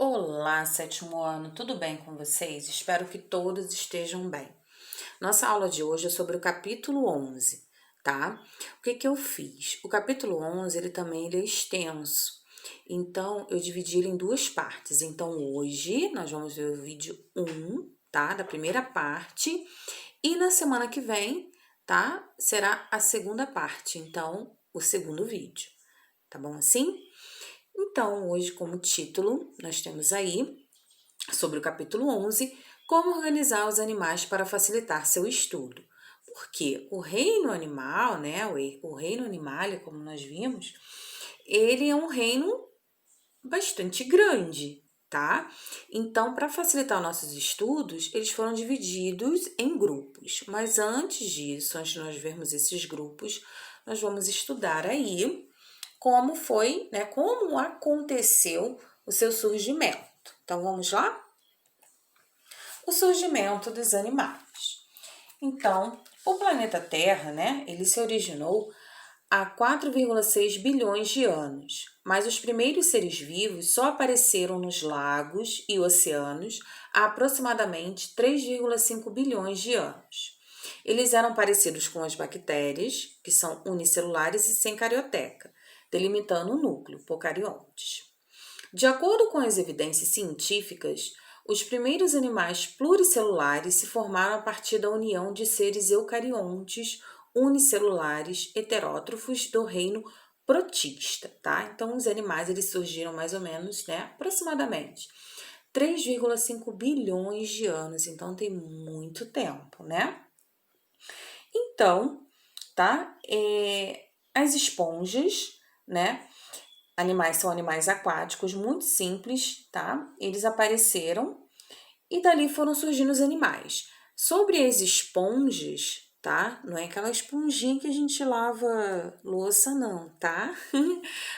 Olá, sétimo ano, tudo bem com vocês? Espero que todos estejam bem. Nossa aula de hoje é sobre o capítulo 11, tá? O que eu fiz? O capítulo 11, ele é extenso, então eu dividi ele em duas partes. Então hoje nós vamos ver o vídeo 1, tá? Da primeira parte, e na semana que vem, tá? Será a segunda parte, então o segundo vídeo, tá bom assim? Então, hoje, como título, nós temos aí, sobre o capítulo 11, como organizar os animais para facilitar seu estudo. Porque o reino animal, né, o reino animal, como nós vimos, ele é um reino bastante grande, tá? Então, para facilitar nossos estudos, eles foram divididos em grupos. Mas antes disso, antes de nós vermos esses grupos, nós vamos estudar aí como foi, né, como aconteceu o seu surgimento. Então, vamos lá? O surgimento dos animais. Então, o planeta Terra, né, ele se originou há 4,6 bilhões de anos, mas os primeiros seres vivos só apareceram nos lagos e oceanos há aproximadamente 3,5 bilhões de anos. Eles eram parecidos com as bactérias, que são unicelulares e sem carioteca, delimitando o núcleo, procariontes. De acordo com as evidências científicas, os primeiros animais pluricelulares se formaram a partir da união de seres eucariontes unicelulares heterótrofos do reino protista, tá? Então, os animais eles surgiram mais ou menos, né, aproximadamente 3,5 bilhões de anos, então tem muito tempo, né? Então, tá? As esponjas, né? Animais são animais aquáticos muito simples, tá? Eles apareceram e dali foram surgindo os animais. Sobre as esponjas, tá? Não é aquela esponjinha que a gente lava louça, não, tá?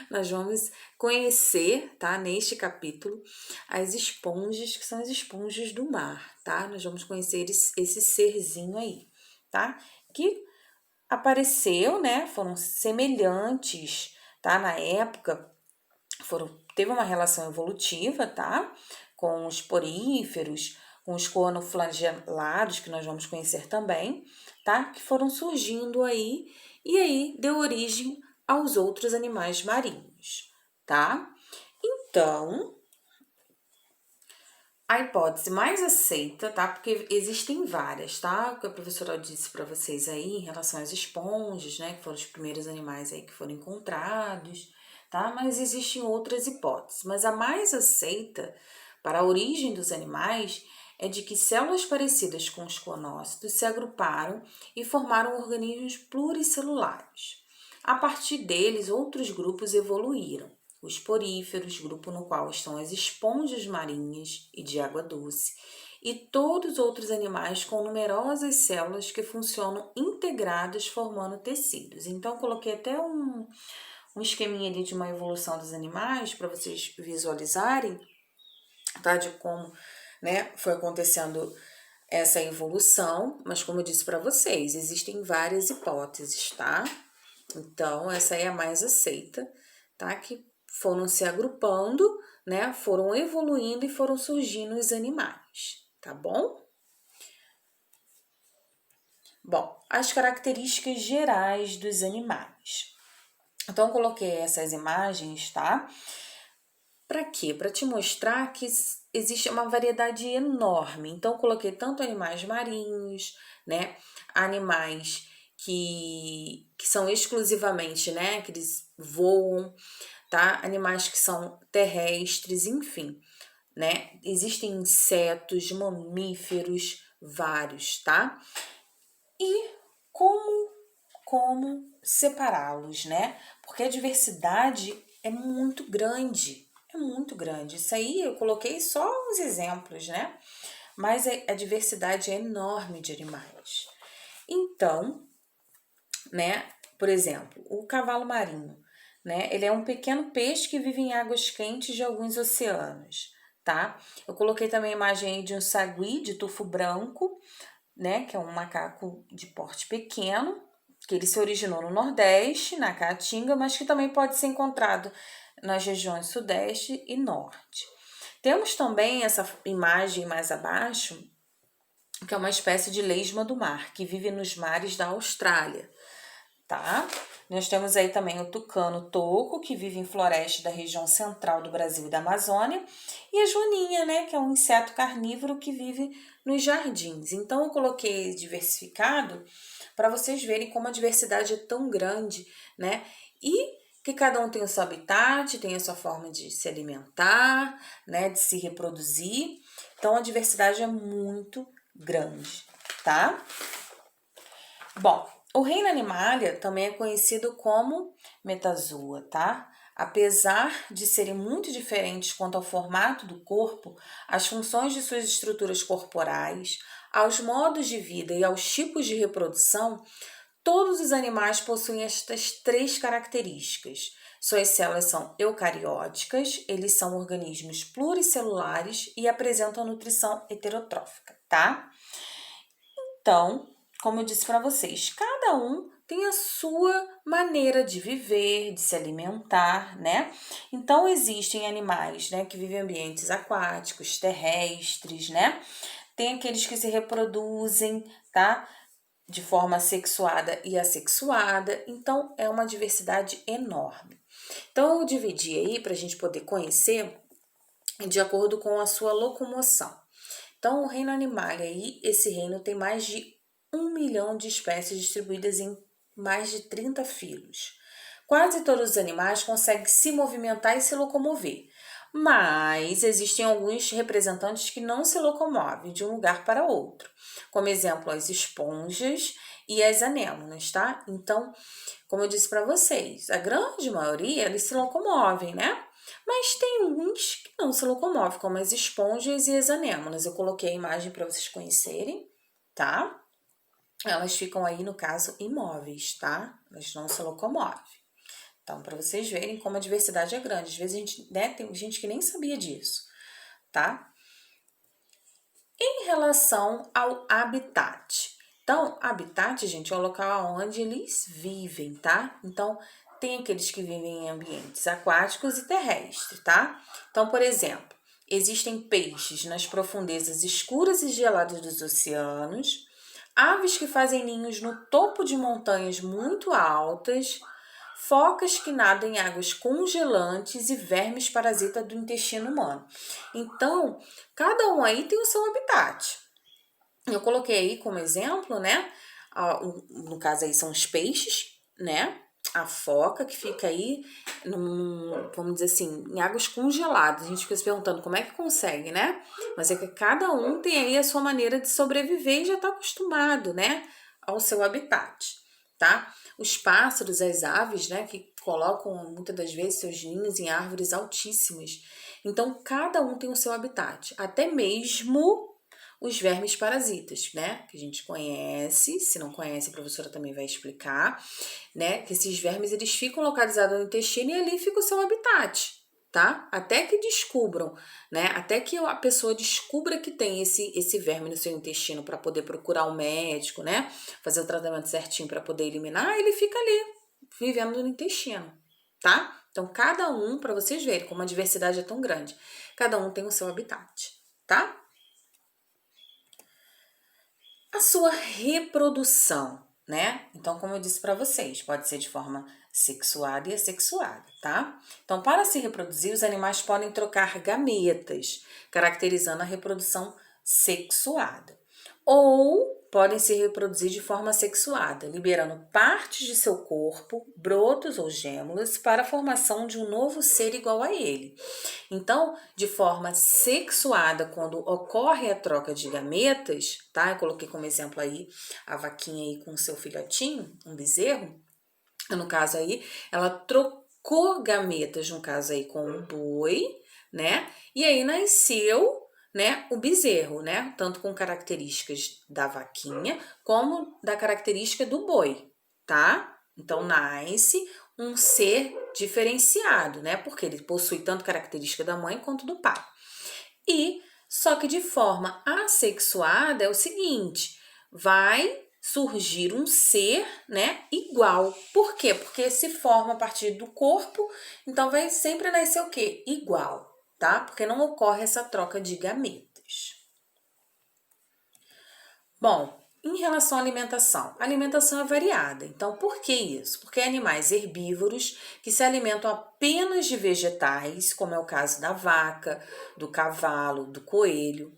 Nós vamos conhecer, tá? Neste capítulo, as esponjas, que são as esponjas do mar, tá? Nós vamos conhecer esse serzinho aí, tá? Que apareceu, né? Foram semelhantes, tá? Na época, teve uma relação evolutiva, tá? Com os poríferos, com os coanoflagelados, que nós vamos conhecer também, tá? Que foram surgindo aí, e aí deu origem aos outros animais marinhos, tá? Então, a hipótese mais aceita, tá? Porque existem várias, tá? O que a professora disse para vocês aí em relação às esponjas, né? Que foram os primeiros animais aí que foram encontrados, tá? Mas existem outras hipóteses. Mas a mais aceita para a origem dos animais é de que células parecidas com os conócitos se agruparam e formaram organismos pluricelulares. A partir deles, outros grupos evoluíram. Os poríferos, grupo no qual estão as esponjas marinhas e de água doce, e todos os outros animais com numerosas células que funcionam integradas formando tecidos. Então, coloquei até um esqueminha ali de uma evolução dos animais para vocês visualizarem, tá? De como, né, foi acontecendo essa evolução, mas como eu disse para vocês, existem várias hipóteses, tá? Então, essa é a mais aceita, tá? Que foram se agrupando, né? Foram evoluindo e foram surgindo os animais, tá bom? Bom, as características gerais dos animais. Então, eu coloquei essas imagens, tá? Para quê? Para te mostrar que existe uma variedade enorme. Então, eu coloquei tanto animais marinhos, né? Animais que são exclusivamente, né? Que eles voam, tá? Animais que são terrestres, enfim, né? Existem insetos, mamíferos, vários, tá? E como separá-los, né? Porque a diversidade é muito grande, é muito grande. Isso aí eu coloquei só uns exemplos, né? Mas a diversidade é enorme de animais. Então, né? Por exemplo, o cavalo marinho, né? Ele é um pequeno peixe que vive em águas quentes de alguns oceanos, tá? Eu coloquei também a imagem aí de um sagui de tufo branco, né? Que é um macaco de porte pequeno, que ele se originou no Nordeste, na Caatinga, mas que também pode ser encontrado nas regiões Sudeste e Norte. Temos também essa imagem mais abaixo, que é uma espécie de lesma do mar, que vive nos mares da Austrália, tá? Nós temos aí também o tucano-toco, que vive em florestas da região central do Brasil e da Amazônia, e a joaninha, né, que é um inseto carnívoro que vive nos jardins. Então, eu coloquei diversificado para vocês verem como a diversidade é tão grande, né? E que cada um tem o seu habitat, tem a sua forma de se alimentar, né, de se reproduzir. Então, a diversidade é muito grande, tá? Bom, o reino Animalia também é conhecido como Metazoa, tá? Apesar de serem muito diferentes quanto ao formato do corpo, às funções de suas estruturas corporais, aos modos de vida e aos tipos de reprodução, todos os animais possuem estas três características. Suas células são eucarióticas, eles são organismos pluricelulares e apresentam nutrição heterotrófica, tá? Então, como eu disse para vocês, cada um tem a sua maneira de viver, de se alimentar, né? Então, existem animais, né, que vivem em ambientes aquáticos, terrestres, né? Tem aqueles que se reproduzem, tá? De forma sexuada e assexuada. Então, é uma diversidade enorme. Então, eu dividi aí para a gente poder conhecer de acordo com a sua locomoção. Então, o reino animal aí, esse reino tem mais de 1 milhão de espécies distribuídas em mais de 30 filos. Quase todos os animais conseguem se movimentar e se locomover, mas existem alguns representantes que não se locomovem de um lugar para outro, como exemplo as esponjas e as anêmonas, tá? Então, como eu disse para vocês, a grande maioria eles se locomovem, né? Mas tem uns que não se locomovem, como as esponjas e as anêmonas. Eu coloquei a imagem para vocês conhecerem, tá? Elas ficam aí, no caso, imóveis, tá? Elas não se locomovem. Então, para vocês verem como a diversidade é grande. Às vezes a gente, né, tem gente que nem sabia disso, tá? Em relação ao habitat. Então, habitat, gente, é o local onde eles vivem, tá? Então, tem aqueles que vivem em ambientes aquáticos e terrestres, tá? Então, por exemplo, existem peixes nas profundezas escuras e geladas dos oceanos, aves que fazem ninhos no topo de montanhas muito altas, focas que nadam em águas congelantes e vermes parasitas do intestino humano. Então, cada um aí tem o seu habitat. Eu coloquei aí como exemplo, né? No caso aí são os peixes, né? A foca que fica aí, vamos dizer assim, em águas congeladas. A gente fica se perguntando como é que consegue, né? Mas é que cada um tem aí a sua maneira de sobreviver e já está acostumado, né? Ao seu habitat, tá? Os pássaros, as aves, né? Que colocam muitas das vezes seus ninhos em árvores altíssimas. Então, cada um tem o seu habitat. Até mesmo os vermes parasitas, né? Que a gente conhece, se não conhece, a professora também vai explicar, né? Que esses vermes, eles ficam localizados no intestino e ali fica o seu habitat, tá? Até que descubram, né? Até que a pessoa descubra que tem esse verme no seu intestino para poder procurar um médico, né? Fazer o tratamento certinho para poder eliminar, ele fica ali, vivendo no intestino, tá? Então, cada um, para vocês verem como a diversidade é tão grande, cada um tem o seu habitat, tá? A sua reprodução, né? Então, como eu disse para vocês, pode ser de forma sexuada e assexuada, tá? Então, para se reproduzir, os animais podem trocar gametas, caracterizando a reprodução sexuada. Ou podem se reproduzir de forma sexuada, liberando partes de seu corpo, brotos ou gêmulas, para a formação de um novo ser igual a ele. Então, de forma sexuada, quando ocorre a troca de gametas, tá? Eu coloquei como exemplo aí a vaquinha aí com o seu filhotinho, um bezerro. No caso aí, ela trocou gametas, no caso aí com o boi, né? E aí nasceu, né, o bezerro, né? Tanto com características da vaquinha como da característica do boi, tá? Então nasce um ser diferenciado, né? Porque ele possui tanto característica da mãe quanto do pai. E só que de forma assexuada é o seguinte, vai surgir um ser, né, igual. Por quê? Porque se forma a partir do corpo, então vai sempre nascer o quê? Igual, tá? Porque não ocorre essa troca de gametas. Bom, em relação à alimentação, a alimentação é variada. Então, por que isso? Porque animais herbívoros que se alimentam apenas de vegetais, como é o caso da vaca, do cavalo, do coelho.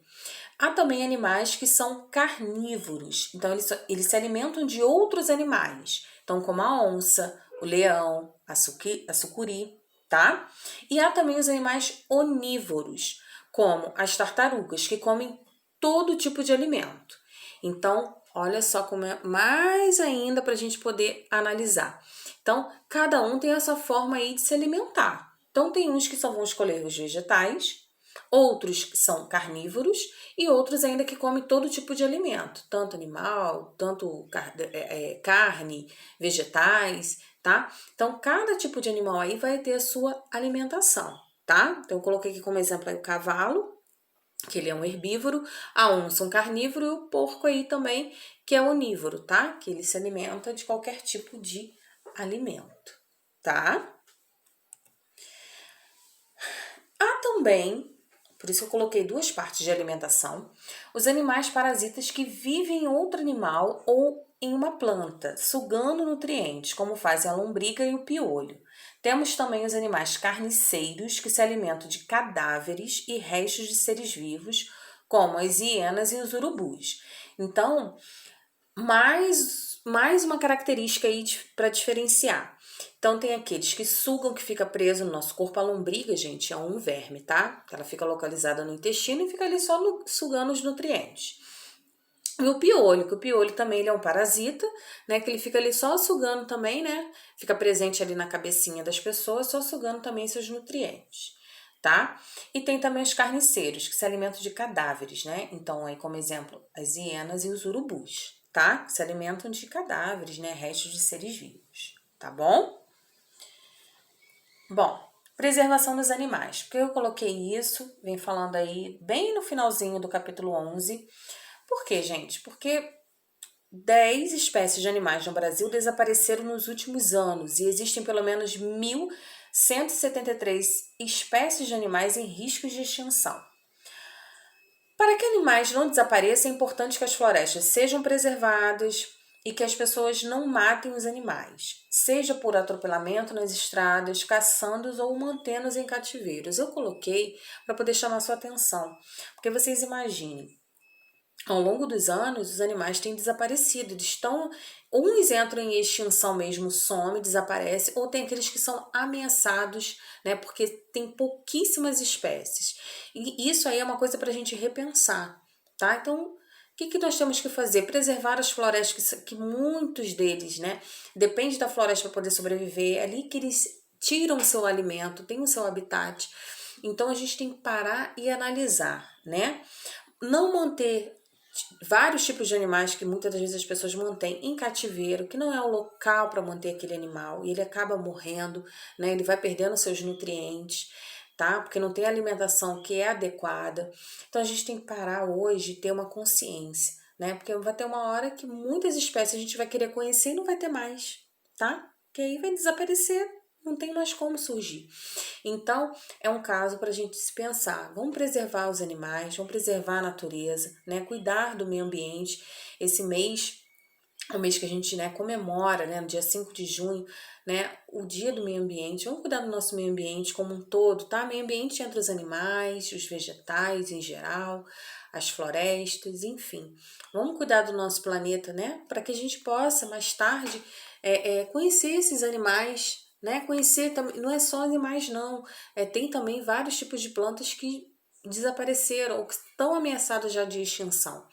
Há também animais que são carnívoros, então eles se alimentam de outros animais, então como a onça, o leão, a sucuri, tá? E há também os animais onívoros, como as tartarugas, que comem todo tipo de alimento. Então, olha só como é mais ainda para a gente poder analisar. Então, cada um tem essa forma aí de se alimentar. Então, tem uns que só vão escolher os vegetais, outros são carnívoros e outros ainda que comem todo tipo de alimento, tanto animal, tanto carne, vegetais, tá? Então, cada tipo de animal aí vai ter a sua alimentação, tá? Então, eu coloquei aqui como exemplo aí o cavalo, que ele é um herbívoro, a onça um carnívoro e o porco aí também, que é onívoro, tá? Que ele se alimenta de qualquer tipo de alimento, tá? Há também, por isso eu coloquei duas partes de alimentação, os animais parasitas que vivem em outro animal ou em uma planta, sugando nutrientes, como fazem a lombriga e o piolho. Temos também os animais carniceiros, que se alimentam de cadáveres e restos de seres vivos, como as hienas e os urubus. Então, mais uma característica aí para diferenciar. Então, tem aqueles que sugam, que fica preso no nosso corpo. A lombriga, gente, é um verme, tá? Ela fica localizada no intestino e fica ali só sugando os nutrientes. E o piolho, que o piolho também ele é um parasita, né? Que ele fica ali só sugando também, né? Fica presente ali na cabecinha das pessoas, só sugando também seus nutrientes, tá? E tem também os carniceiros, que se alimentam de cadáveres, né? Então, aí como exemplo, as hienas e os urubus, tá? Que se alimentam de cadáveres, né? Restos de seres vivos, tá bom? Bom, preservação dos animais. Porque eu coloquei isso, vem falando aí bem no finalzinho do capítulo 11. Por quê, gente? Porque 10 espécies de animais no Brasil desapareceram nos últimos anos e existem pelo menos 1.173 espécies de animais em risco de extinção. Para que animais não desapareçam, é importante que as florestas sejam preservadas e que as pessoas não matem os animais, seja por atropelamento nas estradas, caçando-os ou mantendo-os em cativeiros. Eu coloquei para poder chamar sua atenção, porque vocês imaginem, ao longo dos anos, os animais têm desaparecido. Eles estão, uns entram em extinção mesmo, some, desaparece, ou tem aqueles que são ameaçados, né? Porque tem pouquíssimas espécies. E isso aí é uma coisa para a gente repensar, tá? Então, o que nós temos que fazer? Preservar as florestas, que muitos deles, né? Depende da floresta para poder sobreviver. É ali que eles tiram o seu alimento, têm o seu habitat. Então, a gente tem que parar e analisar, né? Não manter vários tipos de animais que muitas das vezes as pessoas mantêm em cativeiro, que não é o local para manter aquele animal, e ele acaba morrendo, né? Ele vai perdendo seus nutrientes, tá? Porque não tem alimentação que é adequada. Então a gente tem que parar hoje e ter uma consciência, né? Porque vai ter uma hora que muitas espécies a gente vai querer conhecer e não vai ter mais, tá? Que aí vai desaparecer, não tem mais como surgir. Então, é um caso para a gente se pensar. Vamos preservar os animais, vamos preservar a natureza, né? Cuidar do meio ambiente. Esse mês é o mês que a gente, né, comemora, né, no dia 5 de junho, né, o dia do meio ambiente. Vamos cuidar do nosso meio ambiente como um todo, tá? Meio ambiente entre os animais, os vegetais em geral, as florestas, enfim. Vamos cuidar do nosso planeta, né, para que a gente possa mais tarde conhecer esses animais, né? Conhecer também, não é só animais não, tem também vários tipos de plantas que desapareceram ou que estão ameaçadas já de extinção,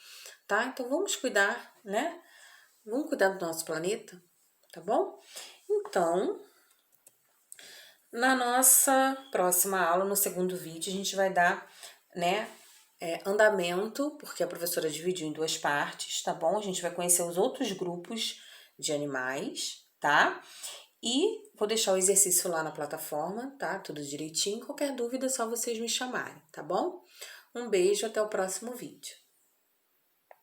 tá? Então vamos cuidar, né? Vamos cuidar do nosso planeta, tá bom? Então, na nossa próxima aula, no segundo vídeo, a gente vai dar, né, andamento, porque a professora dividiu em duas partes, tá bom? A gente vai conhecer os outros grupos de animais, tá? E vou deixar o exercício lá na plataforma, tá? Tudo direitinho. Qualquer dúvida é só vocês me chamarem, tá bom? Um beijo, até o próximo vídeo.